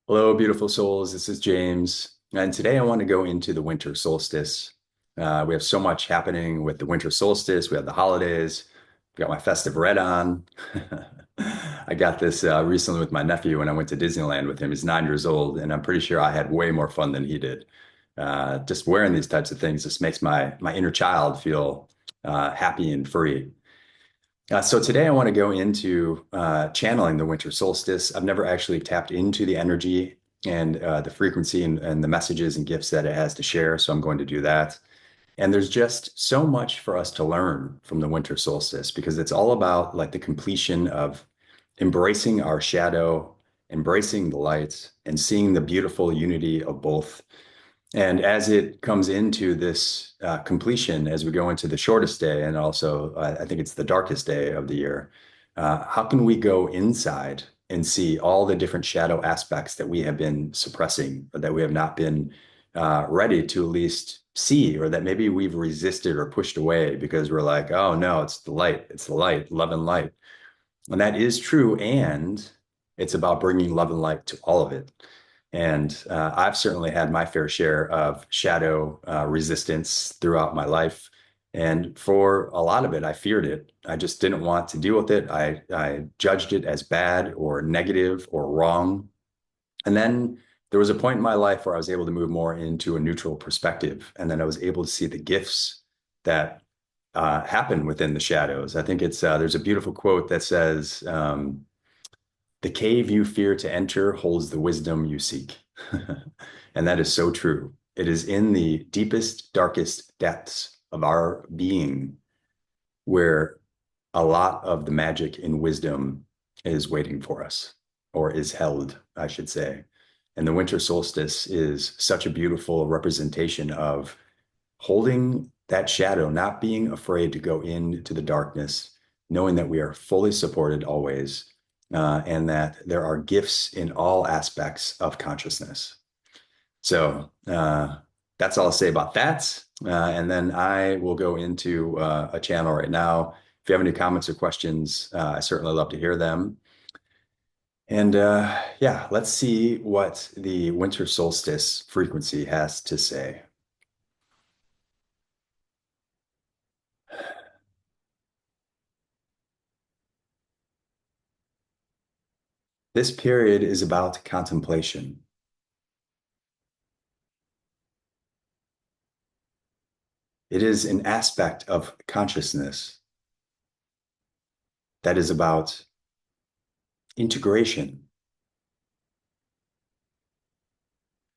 Hello, beautiful souls. This is James. And today I want to go into the winter solstice. We have so much happening with the winter solstice. We have the holidays. Got my festive red on. I got this recently with my nephew when I went to Disneyland with him. He's 9 years old, and I'm pretty sure I had way more fun than he did. Just wearing these types of things just makes my inner child feel happy and free. So today I want to go into channeling the winter solstice. I've never actually tapped into the energy and the frequency and the messages and gifts that it has to share. So I'm going to do that. And there's just so much for us to learn from the winter solstice because it's all about like the completion of embracing our shadow, embracing the light, and seeing the beautiful unity of both. And as it comes into this completion, as we go into the shortest day, and also I think it's the darkest day of the year, how can we go inside and see all the different shadow aspects that we have been suppressing, or that we have not been ready to at least see, or that maybe we've resisted or pushed away because we're like, oh no, it's the light, love and light. And that is true. And it's about bringing love and light to all of it. And I've certainly had my fair share of shadow resistance throughout my life. And for a lot of it, I feared it. I just didn't want to deal with it. I judged it as bad or negative or wrong. And then there was a point in my life where I was able to move more into a neutral perspective. And then I was able to see the gifts that happen within the shadows. I think there's a beautiful quote that says, the cave you fear to enter holds the wisdom you seek. And that is so true. It is in the deepest, darkest depths of our being where a lot of the magic and wisdom is waiting for us, or is held, I should say. And the winter solstice is such a beautiful representation of holding that shadow, not being afraid to go into the darkness, knowing that we are fully supported always, and that there are gifts in all aspects of consciousness. So that's all I'll say about that. And then I will go into a channel right now. If you have any comments or questions, I certainly love to hear them. And yeah, let's see what the winter solstice frequency has to say. This period is about contemplation. It is an aspect of consciousness that is about integration,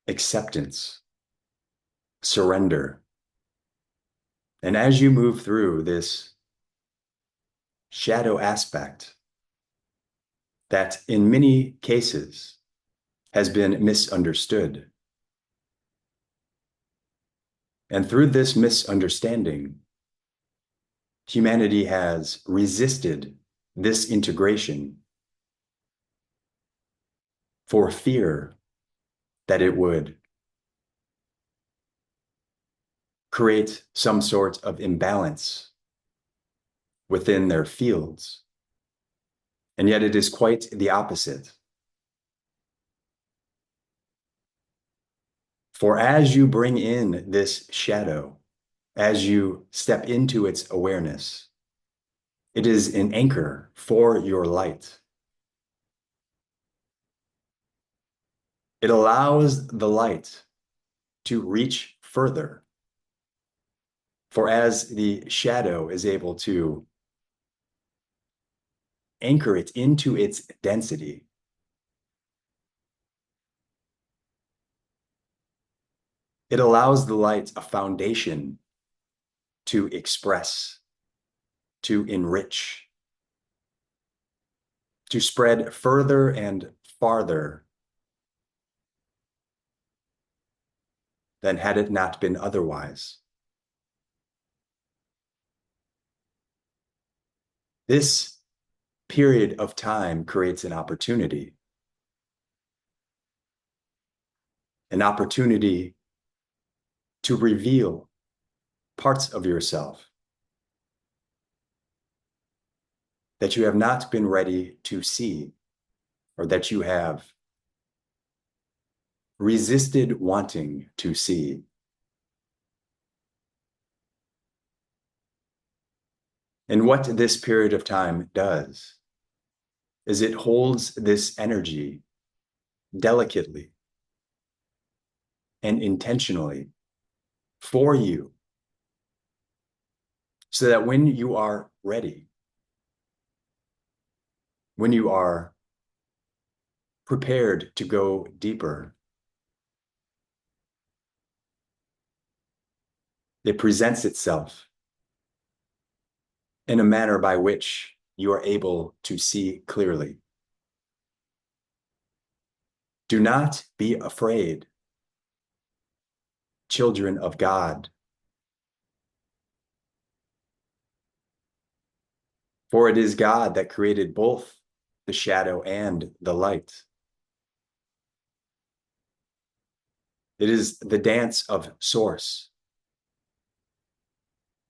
acceptance, surrender. And as you move through this shadow aspect that in many cases has been misunderstood, and through this misunderstanding, humanity has resisted this integration for fear that it would create some sort of imbalance within their fields. And yet it is quite the opposite. For as you bring in this shadow, as you step into its awareness, it is an anchor for your light. It allows the light to reach further. For as the shadow is able to anchor it into its density, it allows the light a foundation to express, to enrich, to spread further and farther than had it not been otherwise. This period of time creates an opportunity to reveal parts of yourself that you have not been ready to see, or that you have resisted wanting to see. And what this period of time does is it holds this energy delicately and intentionally for you so that when you are ready, when you are prepared to go deeper, it presents itself in a manner by which you are able to see clearly. Do not be afraid, children of God, for it is God that created both the shadow and the light. It is the dance of Source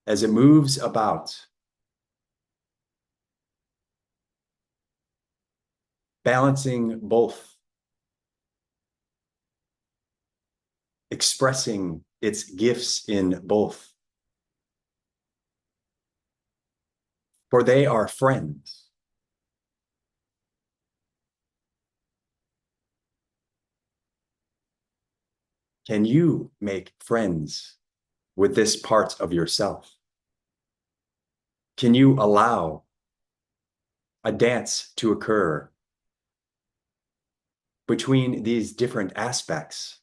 as it moves about, balancing both, expressing its gifts in both. For they are friends. Can you make friends with this part of yourself? Can you allow a dance to occur between these different aspects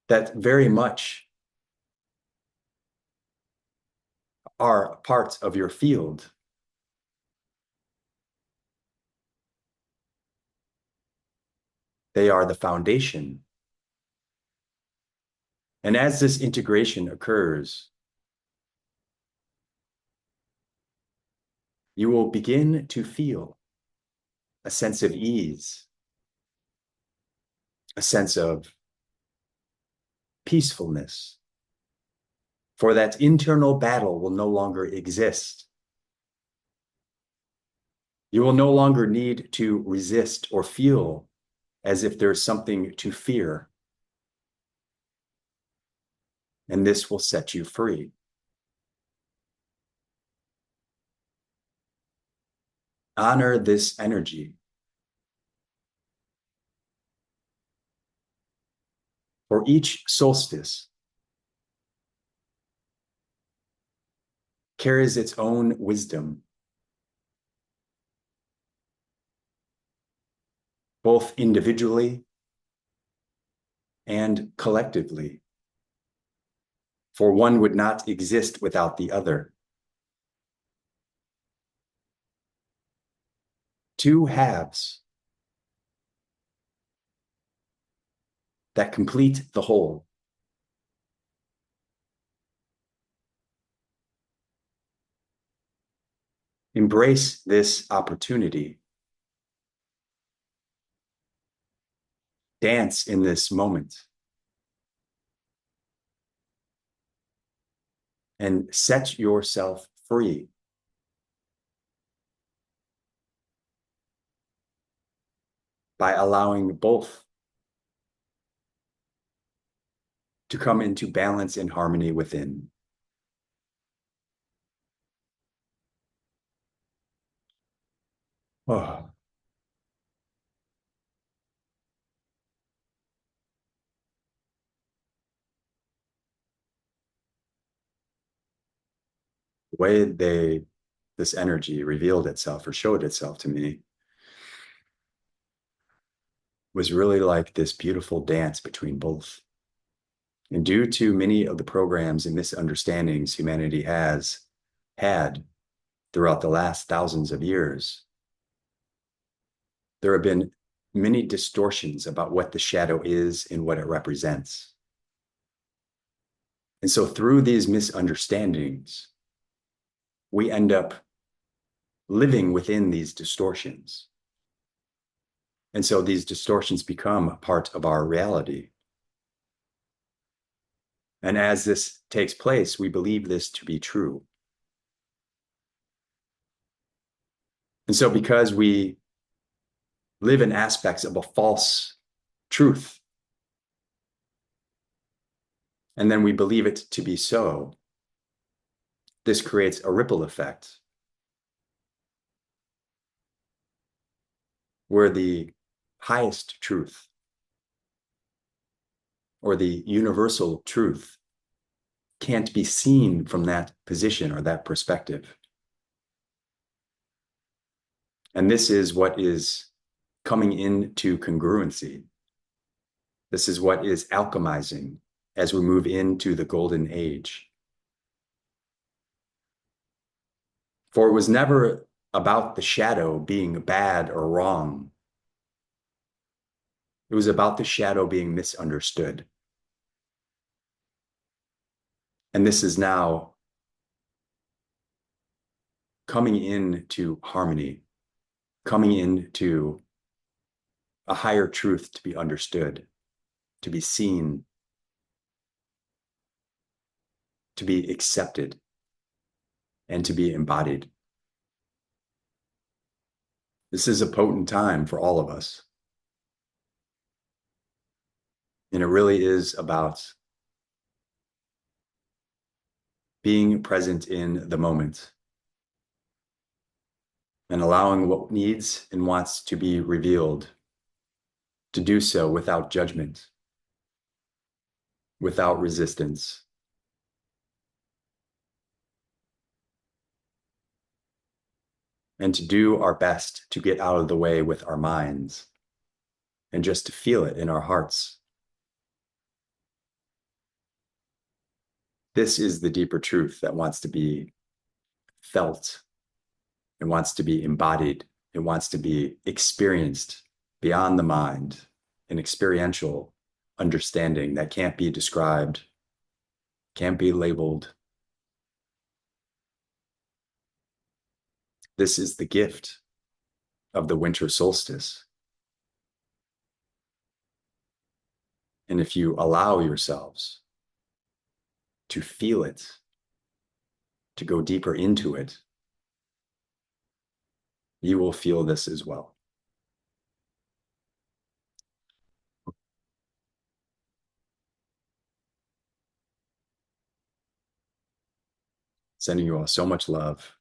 that very much are parts of your field? They are the foundation. And as this integration occurs, you will begin to feel a sense of ease, a sense of peacefulness, for that internal battle will no longer exist. You will no longer need to resist or feel as if there's something to fear. And this will set you free. Honor this energy. For each solstice carries its own wisdom, both individually and collectively. For one would not exist without the other. Two halves that complete the whole. Embrace this opportunity. Dance in this moment. And set yourself free. By allowing both to come into balance and harmony within. Oh. The way this energy revealed itself or showed itself to me was really like this beautiful dance between both. And due to many of the programs and misunderstandings humanity has had throughout the last thousands of years, there have been many distortions about what the shadow is and what it represents. And so through these misunderstandings, we end up living within these distortions. And so these distortions become a part of our reality. And as this takes place, we believe this to be true. And so because we live in aspects of a false truth, and then we believe it to be so. This creates a ripple effect where the highest truth or the universal truth can't be seen from that position or that perspective. And this is what is coming into congruency. This is what is alchemizing as we move into the golden age. For it was never about the shadow being bad or wrong. It was about the shadow being misunderstood. And this is now coming into harmony, coming into a higher truth to be understood, to be seen, to be accepted, and to be embodied. This is a potent time for all of us. And it really is about being present in the moment and allowing what needs and wants to be revealed, to do so without judgment, without resistance. And to do our best to get out of the way with our minds and just to feel it in our hearts. This is the deeper truth that wants to be felt. It wants to be embodied. It wants to be experienced beyond the mind, an experiential understanding that can't be described, can't be labeled. This is the gift of the winter solstice. And if you allow yourselves to feel it, to go deeper into it, you will feel this as well. Sending you all so much love.